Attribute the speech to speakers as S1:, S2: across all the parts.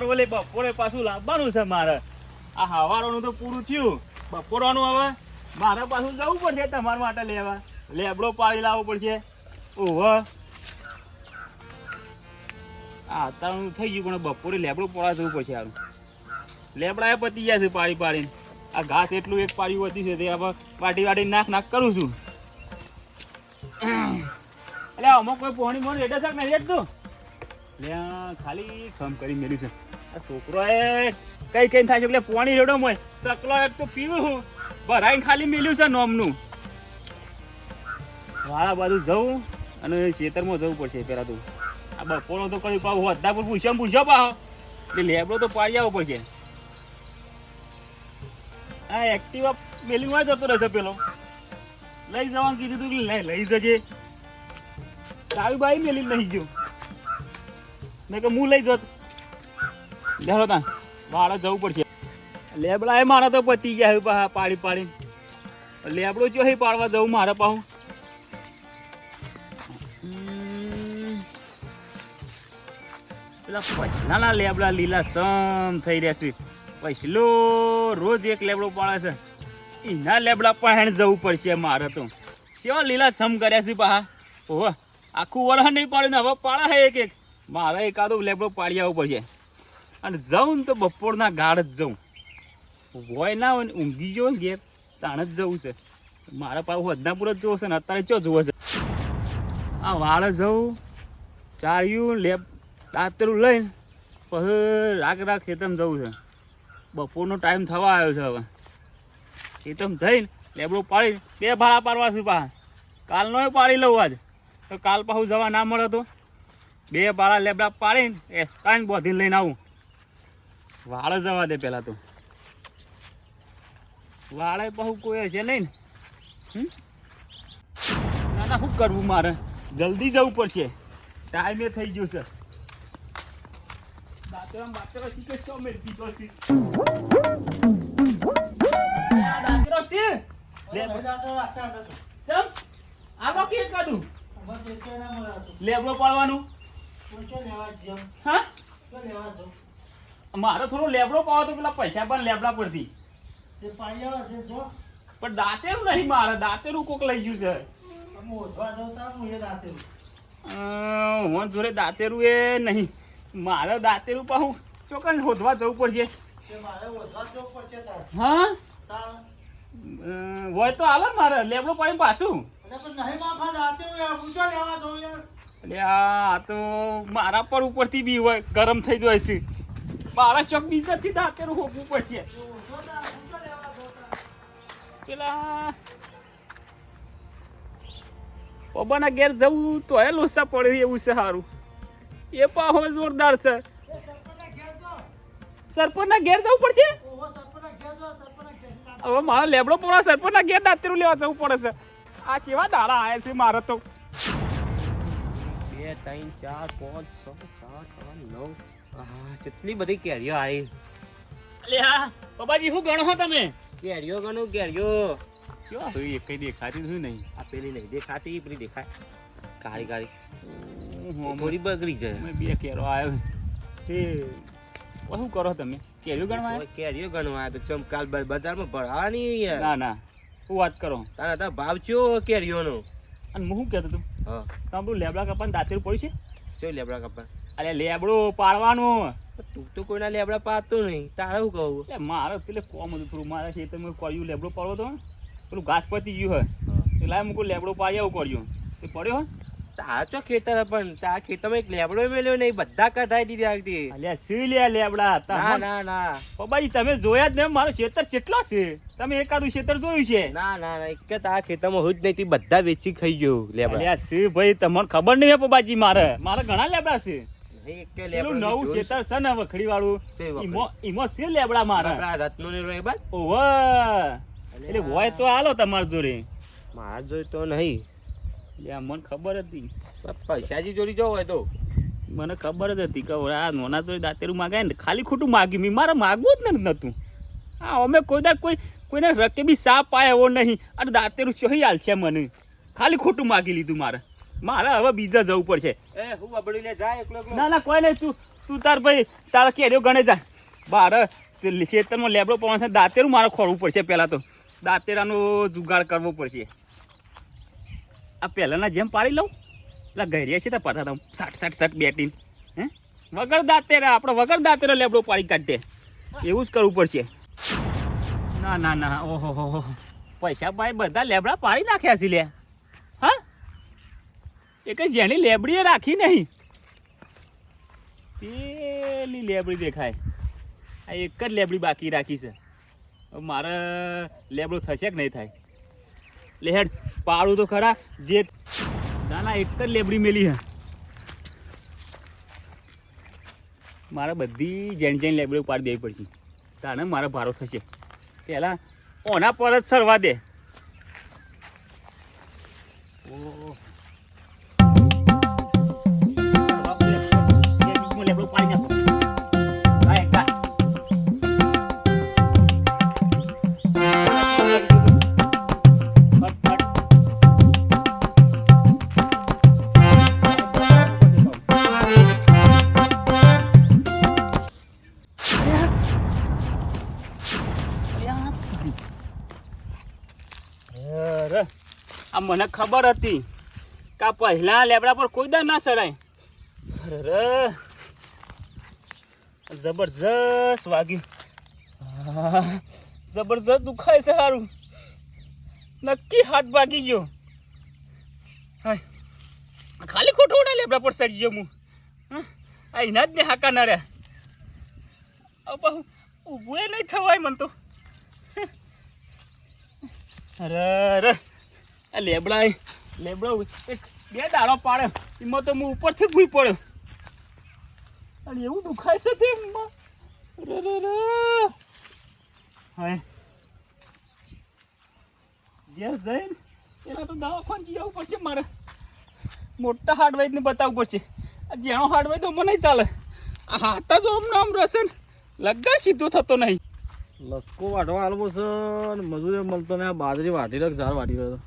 S1: હારું ઓલે બપોરે પાછું લાવવાનું છે મારે. આ હવારોનું તો પૂરું થયું, બપોરવાનું હવે મારે પાછું જવું પડશે તમારા માટે લેવા. લેબડો પાડી લાવવો પડશે. ઓહો આ અત્યારનું થઈ ગયું પણ બપોરે લેબડો પાડવા જવું પડશે. સારું લેબડા એ પતી ગયા છે પાડી પાડીને. આ ઘાસ એટલું એક પાડ્યું વધી છે તે હવે વાટી નાખ કરું છું. એટલે અમુક કોઈ પોણી મોણ રેડે છે નહીં રેડતું લે ખાલી કામ કરી મેળ્યું છે. આ છોકરોએ કઈ થાય છે એટલે પોણી રેડો મોય સકલો એક તો પીવું હું ભરાઈને ખાલી મેલ્યું છે નોમનું. વાળા બાજુ જવું અને ખેતરમાં જવું પડશે પેલા તો. આ બપોરો તો કઈ પાવ વધા પર પૂછ્યો પાહો એટલે લેબડો તો પાડી આવવો પડશે. આ એક્ટિવા મેલી માં જતો રહેશે પેલો લઈ જવાનું કીધું તું લઈ જજે. ચાવી બાઈ મેલી નહીં ગયો મેં કે હું લઈ જત લેવો તા વાળા જવું પડશે. લેબડા એ મારા તો પતી ગયા પાડી પાડી. લેબડો જો પાડવા જવું મારે પાહું. પેલા પછલાના લેબડા લીલા સમ થઈ રહ્યા છે. પછલો રોજ એક લેબડો પાડે છે એના લેબડા પહેણ જવું પડશે મારે તો. કેવા લીલા સમ કર્યા છે પાહા. ઓહો આખું વરહ નહીં પાડ્યું હવે પાડા હે એક એક. મારે એકાદો લેબડો પાડી આવવું પડશે. અને જાઉં ને તો બપોરના ગાઢ જ જાઉં. હોય ના હોય ને ઊંઘી ગયો ને ઘેર તાણ જ જવું છે. મારા પાછું હદનાપુર જ જોવું છે ને અત્યારે ચો જોવે છે. આ વાળ જવું ચાળ્યું લેબ દાંતરું લઈને પછી રાખ ખેતરમાં જવું છે. બપોરનો ટાઈમ થવા આવ્યો છે હવે. ખેતરમાં જઈને લેબડો પાડી બે ભાડા પાડવા છે પાછા. કાલનો પાડી લઉં આજ તો કાલ પાછું જવા ના મળે તો બે ભાડા લેબડા પાડીને એસકાઈને બોધીને લઈને આવું. વાળ જવા દે પહેલાં તો. વાળે પાછું કોઈ છે નહીં ને. ના ના શું કરવું મારે જલ્દી જવું પડશે. ટાઈમે થઈ ગયું છે. લેબડો પાડવાનું મારે થોડો લેબડો પાડો તો પેલા પૈસા પણ લેબડા પડતી પણ દાંતેરું નહીં મારે. દાંતેરું કોક લઈ ગયું છે. હું જોડે દાંતેરું એ નહીં મારે. દાંતેરું પાછું ચોકન હોધવા જવું પડશે. હા હોય તો હાલો મારે લેબડો પાડીને પાછું. એટલે આ તો મારા પર ઉપરથી બી હોય ગરમ થઈ જાય છે. મારા શોખ બીજાથી દાંતેરું હોવું પડશે. પેલા પપ્પાના ઘેર જવું તો એ લોસા પડે એવું છે. સારું એ પાહો જોરદાર છે. સરપંચના ઘેર જવું પડશે. હવે મારા લેબડો પૂરા સરપંચના ઘેર દાંતેરું લેવા જવું પડે છે. આ કેવા દાડા આવ્યા છે મારે તો. 2 3 4 5 6 7 8 9 કેટલી બધી કેરીઓ આવી. અલે હા બાબાજી શું ગણો છો તમે? કેરીઓ ગણો કેરીઓ. કેવા તો એક કઈ દેખાતી શું નહીં. આ પેલી નહીં દેખાતી પેલી દેખાય કાળી કાળી થોડી બગડી જાય. મેં 2 કેરો આવ્યો તે શું કરો તમે? કેરીઓ ગણવા? કેરીઓ ગણવા તો ચમ કાલ બજારમાં ભરાવાની યાર. ના ના શું વાત કરો તારા તા ભાવ ચો કેરીઓનો. અને હું શું કહેતો તું હા તારું લેબડા કપાને દાંતેરું પડ્યું છે. શું લેબડા કપા? અરે લેબડો પાડવાનો. તું તો કોઈના લેબડા પાડતો નહીં તારે શું કહું? એટલે મારે પેલે કોમ હતું થોડું મારા ખેતરમાં પડ્યું લેબડો પાડવો તો પેલું ઘાસ પતી ગયું હોય એટલે મૂકું લેબડો પાડી આવું પડ્યું તે પડ્યો હોય. તારા ચો ખેતર પણ તારા ખેતરમાં એક લેબડો મેલ્યો નહીં બધા કઢાઈ દીધી આગતી. અલ્યા શું લે લેબડા હતા? ના ના ના બાબાજી તમે જોયા જ ને મારો ખેતર કેટલો છે. તમે એકાદું ખેતર જોયું છે? ના ના ના એક તારા ખેતરમાં હોય જ નહીં બધા વેચી ખાઈ ગયો લેબડા. અલ્યા શું ભાઈ તમને ખબર નહીં બાબાજી મારે ઘણા લેબડા છે. નવું ખેતર છે ને વખડી વાળું ઈમો છે લેબડા મારા રત્નો ને રોય બસ. ઓહો એટલે હોય તો હાલો તમાર જોડે. મારા જોડે તો નહીં. મને ખબર હતી પૈસાજી જોડી જવો હોય તો મને ખબર જ હતી કે આ નોના જોડે દાંતેરું માગાય ને ખાલી ખોટું માગ્યું. મેં મારે માગવું જ નતું. હા અમે કોઈને રકે બી સાપ પાય એવો નહીં. અને દાંતેરું સહી હાલશે મને ખાલી ખોટું માગી લીધું. મારે હવે બીજા જવું પડશે. ના ના કોઈ નહીં તું તાર ભાઈ તારા કેરીઓ ગણે જા બાર ખેતરમાં લેબડો પવન છે દાંતેરું મારે ખોળવું પડશે પહેલાં તો દાંતેરાનો જુગાડ કરવો પડશે આ પહેલાંના જેમ પાડી લઉં એટલે ઘડિયા છે તો પડતા તમે સટ બેટીને હે વગર દાંતેરા આપણે વગર દાંતેરા લેબડો પાડી કાઢીએ એવું જ કરવું પડશે ના ઓહો પૈસા ભાઈ બધા લેબડા પાડી નાખ્યા છે લે હા એ કઈ જેની લેબડીએ રાખી નહીં પેલી લેબડી દેખાય આ એક જ લેબડી બાકી રાખી છે મારે લેબડો થશે કે નહીં થાય લેહેડ પાડું તો ખરા જે ના એક જ લેબડી મેલી હે મારે બધી જેની લેબડી પાડી દેવી પડશે તાને મારે ભારો થશે પહેલાં ઓના પર જ સરવા દે લેબડું પાડી નાખો આ મને ખબર હતી કે આ પહેલા લેબડા પર કોઈ દા ના ચડાય અરે જબરજસ્ત વાગ્યું જબરજસ્ત દુખાય છે સારું નક્કી હાથ ભાગી ગયો હા ખાલી ખોટો ના લેબડા પર ચડી ગયો હું આ એના જ ને હાકા ના રહ્યા બહુ ઊભું નહીં થવાય મને તો અરે આ લેબડા એક બે દાડો પાડે એમાં તો હું ઉપરથી ભૂઈ પડ્યો અને એવું દુખાય છે તે હા ગેસ જઈને એના તો દવાખાને જવું પડશે મારે મોટા હાર્ડવેરને બતાવવું પડશે આ જેનો હાર્ડવેર તો મને ચાલે આ હાથ જ આમ રસન લગ્ગા સીધો થતો નહીં
S2: લસકો વાટવા આલવો છે અને મજૂરી મળતો ને આ બાજરી વાટી રહ્યો ઝાર વાટી રહ્યો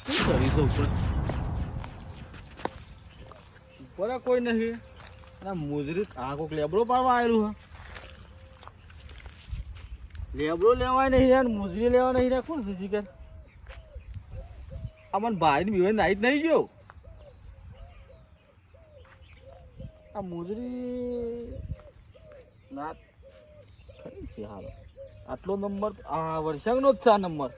S2: શું કરીશું ઉપર કોઈ નહીં અને મજૂરી આ કોઈક લેબડો પાડવા આવેલું હા લેબડો લેવાય નહીં યાર મજૂરી લેવા નહીં યાર કોણ છે શીખર આ મને ભાઈને બીવાય નાઈ જ નહીં ગયો આ મજૂરી ના હાલો આટલો નંબર આ વર્ષંગનો જ છે આ નંબર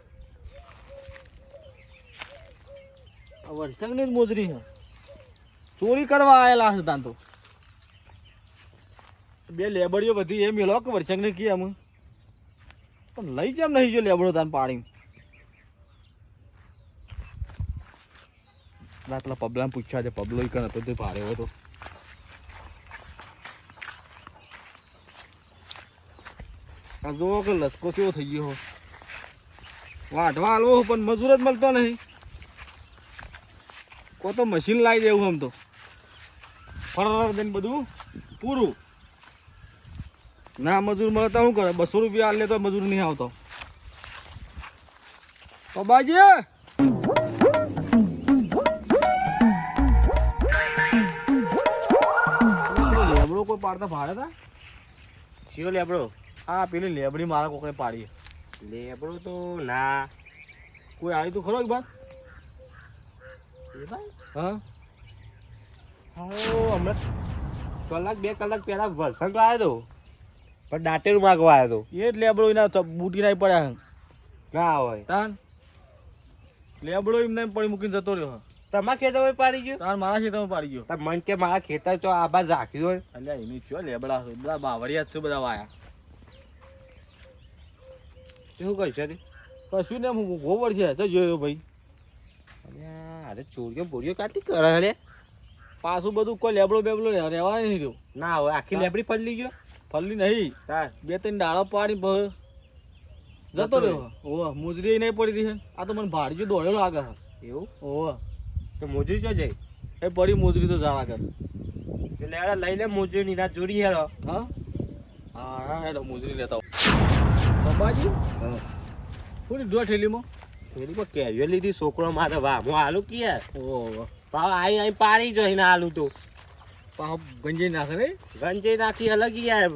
S2: આ વર્ષંગની જ મોજરી છે ચોરી કરવા આવેલા છે તાન તો બે લેબડીઓ બધી એમ મેળો કે વર્ષંગને કી અમે પણ લઈ જેમ નહીં જો લેબડો તાન પાણી પેલા પબલાને પૂછ્યા છે પબલો કણ હતો તે ભારે હતો આ જો કે લસકો કેવો થઈ ગયો વાઢવા હાલવો પણ મજૂર જ મળતો નહીં કો તો મશીન લાવી દેવું આમ તો ફર દઈને બધું પૂરું ના મજૂર મળતા શું કરે 200 રૂપિયા હાલ લે તો મજૂર નહીં આવતો બાબાજી લેબડો કોઈ પાડતા ભાડે હતા
S1: શિયો લેબડો
S2: હા પેલી લેબડી મારા કોકને પાડી
S1: લેબડો તો ના
S2: કોઈ આવ્યું તો ખરો એક બાદ હા
S1: હમણાં કલાક 2 કલાક પહેલા વરસાદ આવ્યો હતો પણ દાંતેરું માગવા આવ્યો હતો
S2: એ જ લેબડો એના બૂટી નાઈ પડ્યા
S1: ના હોય
S2: તાન લેબડો એમને પડી મૂકીને જતો રહ્યો
S1: તમારા ખેતરમાં પાડી ગયો
S2: તાર મારા ખેતરમાં પાડી ગયો
S1: મન કે મારા ખેતર તો આ બાદ રાખ્યું હોય
S2: એટલે એની છો લેબડા બધા બાવળિયા જ છે બધા વાયા
S1: શું કહીશ
S2: કશું ને હું ગોબર છે તો જોયો ભાઈ
S1: અરે ચોરીઓ બોરીઓ કાંથી કરે અરે
S2: પાછું બધું કોઈ લેબડો બેબડો રહેવા નહીં રહ્યો
S1: ના હોય આખી લેબડી ફરલી ગયો
S2: ફરલી નહીં તાર 2-3 ડાળો પાડી જતો રહ્યો ઓહ મુજરી નહીં પડી રહી છે આ તો મને ભાડજો દોડ્યો લાગે છે
S1: એવું
S2: ઓહ
S1: તો મોજરી ચો જાય
S2: એ પડી મોજરી તો જાવા કર
S1: એટલે યાર લઈ લે મોજરી ની રાત જોડી હેરો
S2: હા હા હેડો મોજરી લેતા બાબાજી થોડી દો ઠેલીમાં
S1: કેરીઓ લીધી છોકરો મારે વાહ હું આલુ કે
S2: ઓહ
S1: ભાવ આઈ પાડી જોઈને આલુ તો
S2: પાહો ગંજી નાખે રે
S1: ગંજે નાખી અલગ યાર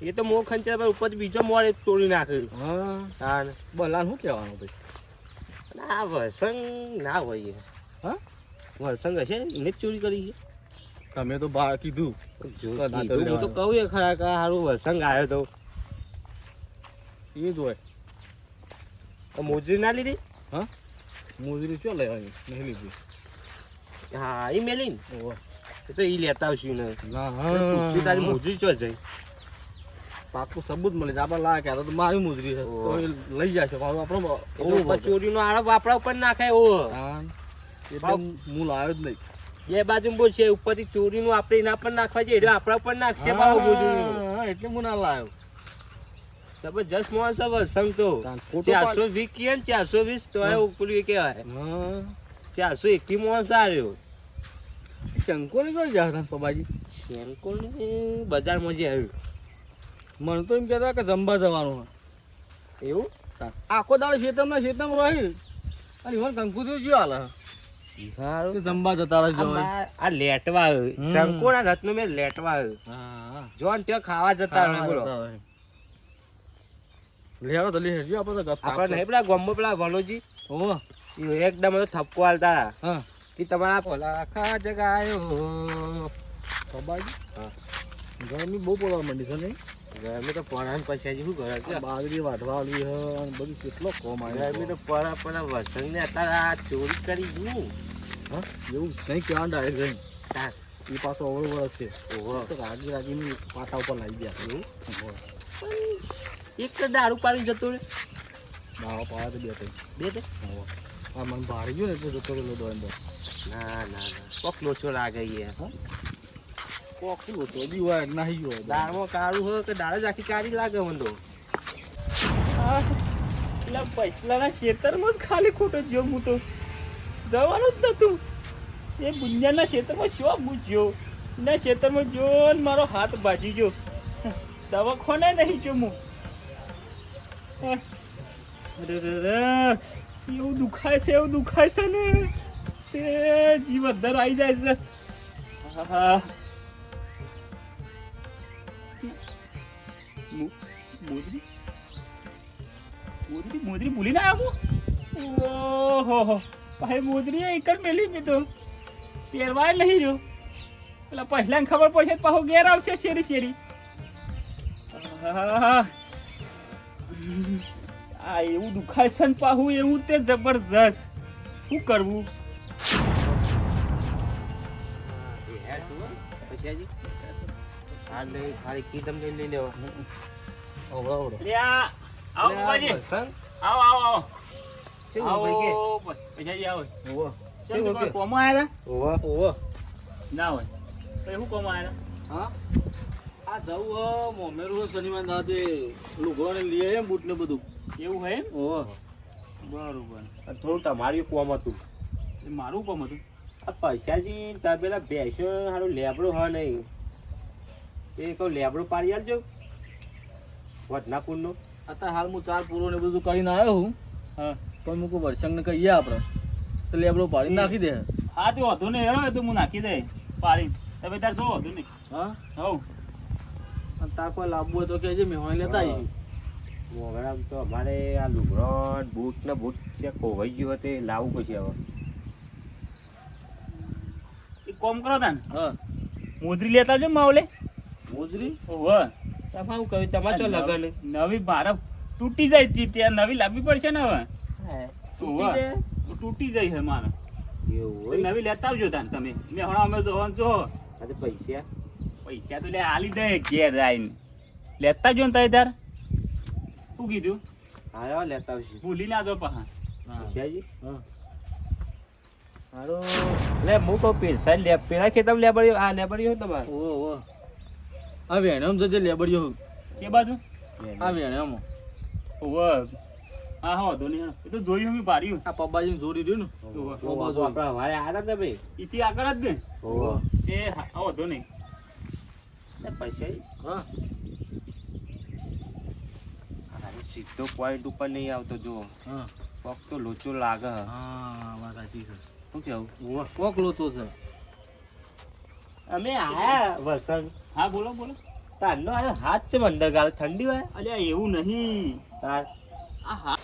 S1: એ તો મો ખંચર પર ઉપર બીજો મોર તોડી નાખે
S2: હા
S1: તાન
S2: બલાન શું કહેવાનું ભાઈ
S1: ના વસંગ ના હોય
S2: હા
S1: વસંગ હશે એને જ ચોરી કરી છે
S2: તમે તો બહાર કીધું
S1: જો કીધું હું તો કહું એ ખરા કે સારું વસંગ આવ્યો તો
S2: એ જ હોય
S1: મોજરી ના લીધી
S2: હા મોજરી ચો લેવાની નહીં લીધી
S1: હા એ મેલીને
S2: ઓહો
S1: એ તો એ લેતા આવશું ને
S2: ના
S1: પૂછ્યું તારી મોજરી ચો જઈ
S2: પાકું સબૂત મળી જાય આપણે લાયા તો મારી મોજરી છે તો એ લઈ જાય છે પાછું આપણો
S1: ચોરીનો આરોપ આપણા ઉપર નાખે ઓ
S2: હા એટલે હું લાવ્યો જ નહીં
S1: બે બાજુ બોલશે ઉપરથી ચોરીનું આપણે એના પર નાખવા છે આપણા ઉપર નાખશે પાછું મોજરીનું
S2: હા એટલે હું ના લાવ્યો
S1: જબરજસ્ત માણસ વસંગ તો
S2: ખોટો
S1: 420 કે 420 તો એ ઉપરી કહેવાય
S2: હા
S1: 421 માણસ આવ્યો
S2: શંકો ને કઈ જાય હતા પબાજી
S1: શેનકોને બજારમાં જે આવ્યું
S2: મને તો એમ કહેતા કે જમવા જવાનું
S1: એવું
S2: આખો દાડો શેતમના રહી અને ઈવન કંકુ તો જો હાલ
S1: સારું
S2: જમવા જતા રહેજો
S1: આ લેટવા શંકોના રત્નો મેં લેટવા
S2: હા
S1: જોન ત્યાં ખાવા જતા રહે બોલો
S2: લેવો તો લેજો આપણે તો
S1: આપણે નહીં પેલા ગોમમાં પેલા વલોજી
S2: ઓહો
S1: એકદમ તો થપકો હાલતા
S2: હા
S1: કે તમારા ભોલા ખા જગાયો
S2: પબાજી હા ગરમી બહુ પડવા માંડી છે નહીં
S1: ગરમી તો પરાન પછી શું કરે કે
S2: બાજરી વાઢવાલી હ અને બધું કેટલો કોમ
S1: ગરમી તો પરા પણ વસંગ ને અત્યારે આ ચોરી કરી ગયું
S2: હા એવું નહીં કહેવાનું ડાયરેક્ટ
S1: હા
S2: એ પાછો અવળો વરસ છે
S1: ઓહો
S2: તો રાગીની પાટા ઉપર લાવી ગયા એવું
S1: એક દારૂ પાડી જતો રે
S2: દાવા પાવા તો બે ત્રણ
S1: બે તે
S2: આ મને ભારી ગયો ને એટલે જતો રહેલો દો અંદર
S1: ના ના ના કોક લોચો લાગે યાર
S2: હા કોકું હતો બી હોય નાહી ગયો
S1: દાળમાં કાળું હોય કે દાળ જ આખી કાળી લાગે મને તો પેલા પૈસલાના ખેતરમાં જ ખાલી ખોટો જ્યો હું તો જવાનું જ નતું એ બુંજાના ખેતરમાં શું હું જ્યો એના ખેતરમાં જો ને મારો હાથ બાજી ગયો દવાખાને નહીં જો હું એવું દુખાય છે ને તે જીવ અંદર આવી જાય છે હા મોજરી ભૂલી ના આવું ઓહો ભાઈ મોજરી એક જ મેલી મેં તો પહેરવાય નહીં જો પેલા પહેલાને ખબર પડશે પાછો ઘેર આવશે શેરી આ એવું દુખાય છે ને પાહું એવું તે જબરજસ્ત શું કરવું ખાલી કીધમ લઈ લેવો ના હોય શું કોમ આવ્યા
S2: હા આ જવું મોમેરું શનિવાર દાદે લુગડો ને લઈ આવ્યા બૂટ ને બધું
S1: એવું હોય એમ
S2: ઓહો
S1: બરોબર થોડું તમારું કોમ હતું મારું કોમ હતું આ પૈસાજી તાર પેલા ભેંસો સારું લેબડો હોય નહીં એ કહું લેબડો પાડી આલજો વધનાપુરનો
S2: અત્યારે હાલ હું 4 પૂરો ને બધું કરીને આવ્યો હું
S1: હા
S2: પણ મૂકું વર્ષંગ ને કહીએ આપણે તો લેબડો પાડી નાખી દે
S1: હા તો વધુ નહીં હેરો તો હું નાખી દે પાડી તમે તાર શું વધુ નહીં
S2: હા
S1: હવ
S2: અને તાર કોઈ લાવવું હોય તો કહેજે મેં લેતા આવી
S1: મોગરામ તો અમારે આ લુગડો બૂટ ને બૂટ ત્યાં ખોવાઈ ગયું હતું એ લાવવું પછી હવે એક કોમ કરો તાન
S2: હા
S1: મોજરી લેતા જો માવલે
S2: મોજરી
S1: ઓહો તમારું કહ્યું તમારે શું લગન નવી બાર તૂટી જાય છે ત્યાં નવી લાવવી પડશે ને હવે તૂટી જાય છે મારે એવું નવી લેતા આવજો તાન તમે મેં હમણાં અમે જોવાનું છો પૈસા તો લે આલી દે ઘેર આવીને લેતા જો ને તારે તાર શું કીધું હા લેતા આવશે ભૂલી ના જો પહા પૈસાજી હા હારું લે હું કહું પૈસા લે પેલા ખેતમ લેબડ્યો આ લેબડ્યો તમારે
S2: ઓહો આ વેણમ જજે લેબડ્યો
S1: કે બાજુ
S2: આ વેણમ
S1: ઓહો હા હા ધોની એ તો જોયું મેં પાડ્યું
S2: આ પબ્બાજી જોડી રહ્યું ને
S1: ઓહો આપણા વારે આડા ને ભાઈ ઈથી આગળ જ ને ઓહો એ હા ધો નહીં પૈસા
S2: હા
S1: સીધો પોઈન્ટ ઉપર નહીં આવતો જો
S2: હા
S1: કોક તો લોચો લાગે
S2: હા વાત સાચી છે
S1: શું કેવું
S2: કોક લોચો છે
S1: અમે આયા વસંત.
S3: હા બોલો બોલો.
S1: તારનો આનો હાથ છે મંડળ ગાલ ઠંડી હોય
S3: અલ્યા એવું નહીં.
S1: તાર.
S3: હા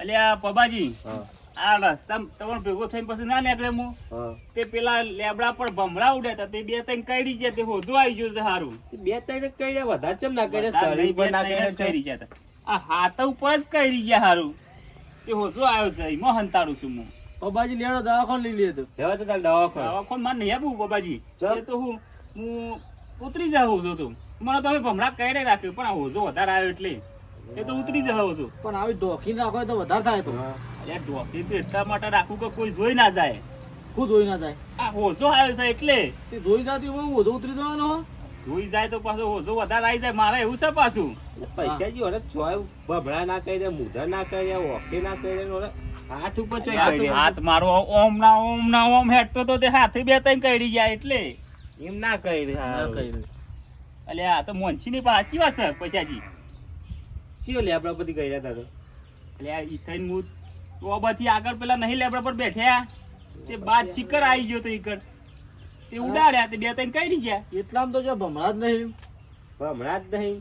S3: અલ્યા પબાજી,
S1: હા
S3: આ રસ્તા તમારે ભેગો થઈને પછી ના નીકળે હું
S1: હા.
S3: તે પેલા લેબડા પર ભમરા ઉડ્યા હતા તે બે ત્રણ કઈડી ગયા તે હોજો આવી ગયો છે સારું.
S1: બે ત્રણ કઈ વધારે ચમ ના કરે
S3: વધારે
S1: શરીર પર ના
S3: નહીં, બે ત્રણ જ
S1: કરે
S3: કઈડી ગયા હતા. આ હાથ ઉપર જ કઈડી ગયા સારું. તે હોજો આવ્યો છે એમાં હંતાડું છું હું.
S2: પપ્પાજી લેડો દવાખાને લઈ લે તો
S1: હવે તો તાર દવાખાને.
S3: દવાખાને મારે નહીં આપવું બાબાજી.
S1: ચમ?
S3: એ તો હું ઉતરી જાઉં છું તું. મને તો હવે ભમરા કઈડે રાખ્યું પણ આ હોજો વધારે આવ્યો એટલે એ તો ઉતરી જાઉં છું.
S2: પણ આવી ઢોકીને રાખો તો વધારે થાય તો
S1: હા.
S3: અલ્યા ડોક્ટર તો એટલા માટે રાખું કે કોઈ જોઈ ના જાય.
S2: ખુદ જોઈ ના જાય.
S3: આ હોજો આવ્યો છે એટલે
S2: તે જોઈ જતી બહુ વધુ ઉતરી જવાનો હો.
S3: જોઈ જાય તો પાછો હોજો વધારે આવી જાય. મારે એવું છે પાછું.
S1: પૈસા જી ઓરે ચોય બબડા ના કરી દે મુઢા ના કરી દે ઓખે ના કરી દે ઓરે હાથ ઉપર ચોય કરી દે.
S3: હાથ મારો ઓમ ના ઓમ હેઠતો તો તે હાથે બે ત્રણ કઈડી ગયા એટલે.
S1: એમ ના કરી દે.
S2: ના કહી દે.
S3: અલ્યા આ તો મોંછી ની સાચી વાત છે પૈસાજી.
S1: ચિયો લેબડા બધી કર્યા તારો.
S3: અલ્યા ઈ થઈને હું ઓબાથી આગળ પેલા નહીં લેબડા પર બેઠ્યા તે બાદ ચીકર આવી ગયો તો ઈકર તે ઉડાડ્યા તે બે ત્રણ કઈડી ગયા.
S2: એટલામાં તો જો ભમરા જ નહીં.
S1: હમણાં જ નહીં.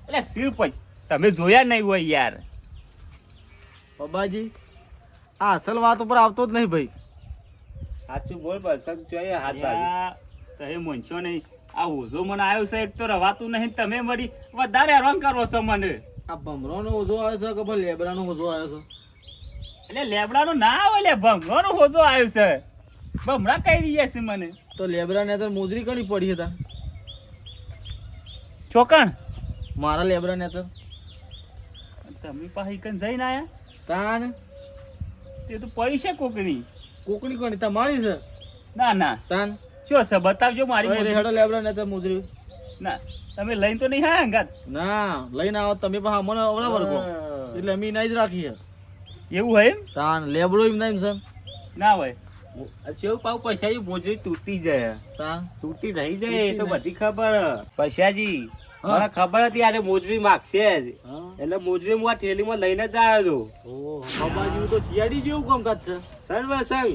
S3: એટલે શું પછી તમે જોયા નહીં હોય યાર.
S2: પપ્પાજી આ અસલ વાત ઉપર આવતો જ નહીં ભાઈ.
S1: સાચું બોલ પસંદ જોઈએ હાથ બાજુ.
S3: અલ્યા, તમે મોંચો નહીં. આ હોજો મને આવ્યો છે એક તો રવાતું નહીં. તમે વળી વધારે હેરાન કરો છો મને.
S2: આ ભમરાનો ઓઝો આવ્યો છે કે ભાઈ લેબરાનો ઓઝો આવ્યો છે?
S3: એટલે લેબડાનો ના આવે લે ભમરાનો હોજો આવ્યો છે. ભમરા કઈ રહ્યા છે મને.
S2: તો લેબરાને તો મોજરી કણી પડી હતા
S3: ચોકણ
S2: મારા લેબરાને તો
S3: તમે પાછી કન જઈને આયા
S2: તાન
S3: તે તો પડી છે કોકની.
S2: કોકણી કણી તમારી છે
S3: ના ના
S2: તાન
S3: શું છે બતાવજો મારી મોજરી.
S2: હેડો લેબરાને તો મોજરી.
S3: ના તમે લઈને તો નહીં આયા અંગાત.
S2: ના લઈને આવો તમે પાછા મને અવળા વર્ગો એટલે અમે નહીં જ રાખીએ.
S3: એવું હોય એમ
S2: તાન લેબડો એમ નહીં છે
S3: ના હોય.
S1: કેવું પાવ પૈસા મોજરી તૂટી જાય.
S2: તાન
S1: તૂટી નહીં જાય એ તો બધી ખબર. પૈસાજી મને ખબર હતી આને મોજરી માગશે જ. એટલે મોજરી હું આ થેલીમાં લઈને જ આવ્યો હતો.
S2: ઓહ બાબાજી તો શિયાળી જેવું કામકાજ છે.
S1: સર્વ સંગ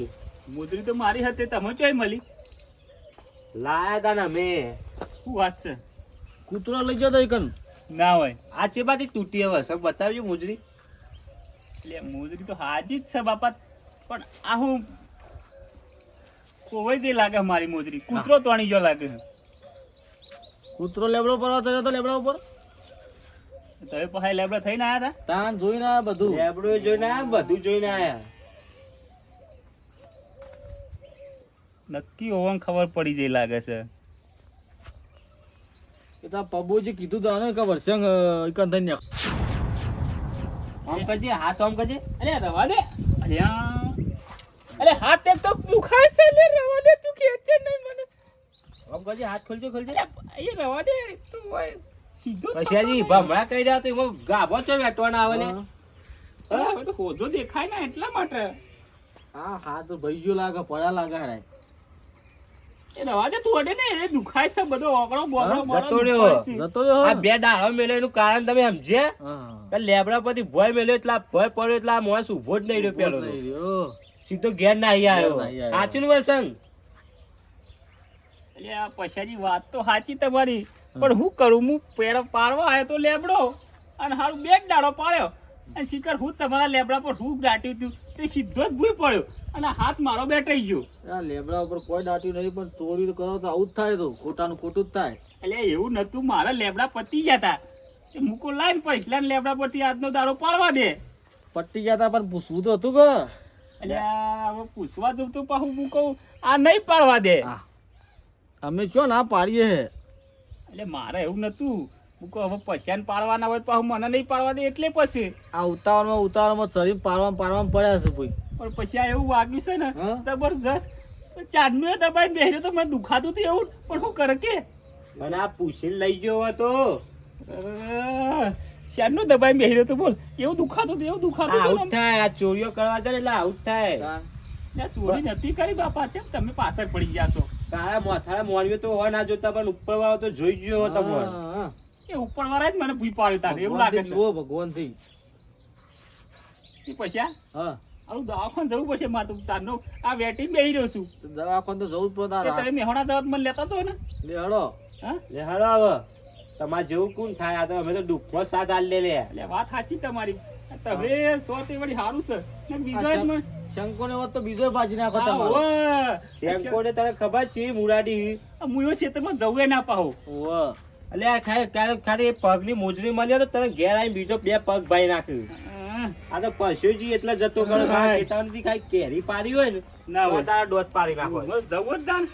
S3: મોજરી તો મારી હતી તમે ચોય મળી.
S1: લાયા તા ને અમે.
S3: શું વાત છે.
S2: કૂતરો લઈ જતો એકન
S3: ના હોય.
S1: આ ચેબાથી તૂટી હવે સર બતાવજો મોજરી.
S3: એટલે મોજરી તો હાજી જ છે બાપા પણ આ હું કોઈ જે લાગે મારી મોજરી. કૂતરો તોણી ગયો લાગે.
S2: કૂતરો લેબડો પર આવતો હતો લેબડા ઉપર
S3: તમે પાસે લેબડા થઈને આયા હતા.
S2: તાન જોઈને આ બધું
S1: લેબડો જોઈને આયા બધું જોઈને આયા.
S3: નક્કી હોવાનું ખબર પડી જાય લાગે છે.
S2: એ તો પબુજી કીધું તો આને કે વર્ષે એકન થઈને
S1: આમ કરજે હાથ આમ કરજે.
S3: અલે રવા દે. અલ્યા અલે હાથ એક તો દુખાય છે. લે રવા દે તું કે છે નહીં મને.
S1: આમ કરજે હાથ ખોલજો ખોલજો.
S3: અલે એ રવા દે તું હોય સીધો જ
S1: પૈસાજી ભમરા કહી રહ્યા તો એમાં ગાભો ચો વેટવાના આવે ને.
S3: હવે તો હોજો દેખાય ને એટલા માટે.
S2: હા હાથ ભાઈ ગયો લાગે પડ્યા લાગે હારે.
S3: એ રવા દે તું અડે ને એ દુખાય છે બધો ઓગળો બોગળો
S1: જતો રહ્યો.
S2: જતો રહ્યો
S1: આ બે ડાળો મેલ્યો એનું કારણ તમે સમજ્યા?
S2: હા
S1: કે લેબડા પરથી ભય મેલ્યો એટલે આ ભય પડ્યો એટલે આ માણસ ઊભો જ નહીં રહ્યો પેલો તો.
S2: નહીં રહ્યો.
S1: સીધો ઘેર ના આવ્યો.
S2: ઘેર નાહી આવ્યો.
S1: સાચું ને વસંગ?
S3: એટલે આ પૈસાની વાત તો સાચી તમારી પણ હું કરું હું પેડો પાડવા આવ્યો તો લેબડો અને હારું બે જ દાડો પાડ્યો અને શિખર હું તમારા લેબડા પર હું દાટ્યું હતું તે સીધો જ ભૂઈ પડ્યો અને હાથ મારો બેઠાઈ ગયો.
S2: આ લેબડા ઉપર કોઈ દાટ્યું નહીં પણ ચોરી કરો તો આવું જ થાય તો ખોટાનું ખોટું જ થાય.
S3: એટલે એવું નતું મારા લેબડા પતી ગયા હતા એ મૂકો લાઈન પૈસલા લેબડા પરથી આજનો દાડો પાડવા દે.
S2: પટ્ટી ગયા હતા પણ પૂછવું તો હતું કે
S3: એટલે હવે પૂછવા જવું તો પાછું હું કહું આ નહીં પાડવા દે.
S2: હા. અમે ચો ના પાડીએ હે.
S3: એટલે મારે એવું નતું હું કહું હવે પૈસાને પાડવાના હોય તો પાછું મને નહીં પાડવા દે એટલે પછી
S2: આ ઉતાવળમાં શરીર પાડવામાં પડ્યા છે ભાઈ.
S3: પણ પછી આ એવું વાગ્યું છે ને
S2: હા?
S3: જબરજસ્ત ચાંદનું એ દબાઈને બેહ્યો તો મને દુખાતું હતું એવું પણ શું કરે કે
S1: મને આ પૂછીને લઈ ગયો હતો.
S3: ચાંદનું દબાઈને બેહ્યો તો બોલ એવું દુખાતું હતું એવું દુખાતું
S1: આઉટ
S3: હતું ને.
S1: થાય. આ ચોરીઓ કરવા જાય ને એટલે આઉટ થાય.
S3: ત્યાં ચોરી નથી કરી બાપા છે તમે પાછળ પડી ગયા છો.
S1: તારા મોથાળા મોણ્યો તો હોય ના જોતા પણ ઉપર વાળો તો જોઈ ગયો તમે.
S2: હા,
S3: એ ઉપર વાળા જ મને ભૂઈ પાડ્યું તારે એવું લાગે છે.
S2: ભગવાનથી.
S3: એ પછી
S2: હા
S3: આવું દવાખાને જવું પડશે મારે તો તારનો આ વેટિંગ બેહી રહ્યો છું
S2: તો દવાખાને તો જવું જ પડે
S3: તે તમે મેહોણા જવાત મને લેતા છો ને
S2: લે હળો
S3: હા
S1: લે હાલો હવે તમારે જેવું કોણ થાય આ તો અમે તો દુઃખમાં સાથ આલ લે
S3: એટલે વાત સાચી તમારી તમે સો તે વળી સારું છે ને બીજો એક મને
S2: શંકો ને તો બીજો ભાજી નાખો
S3: હા,
S2: તમારો
S3: ઓવે.
S1: શેમ્પોને તને ખબર છે મુરાડી
S3: હું એવો ક્ષેત્રમાં જવું એ ના પાહું
S2: ઓવે
S1: એટલે આ ખાલી પગની મોજરી મળી તો તને ઘેર આવીને બીજો 2 પગ ભાઈ નાખ્યું આ તો પશુજી એટલે જતો કરો ખેતરમાંથી કાંઈ કેરી પાડી હોય ને
S3: ના
S1: તો
S3: હોય.
S1: તારા ડોસ પાડી નાખો
S3: જવું જ દાન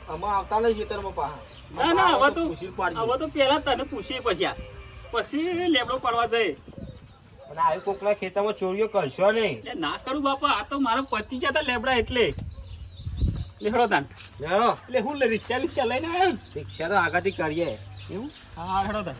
S2: આમાં આવતા નહીં ખેતરમાં પાહા
S3: ના ના હવે તો
S2: પૂછી પાડજો.
S3: હવે તો પેલા તને પૂછી પછી લેબડો પડવા જાય
S1: અને આવી કોકના ખેતરમાં ચોરીઓ કરશો નહીં
S3: એટલે ના કરું બાપા આ તો મારો પતિ જતા લેબડા એટલે લેહડો દાન
S1: લેવો
S3: એટલે હું રિક્ષા લઈને આવ્યો ને
S1: શિક્ષા તો આગળથી કરીએ
S3: એવું હા હેડો દાન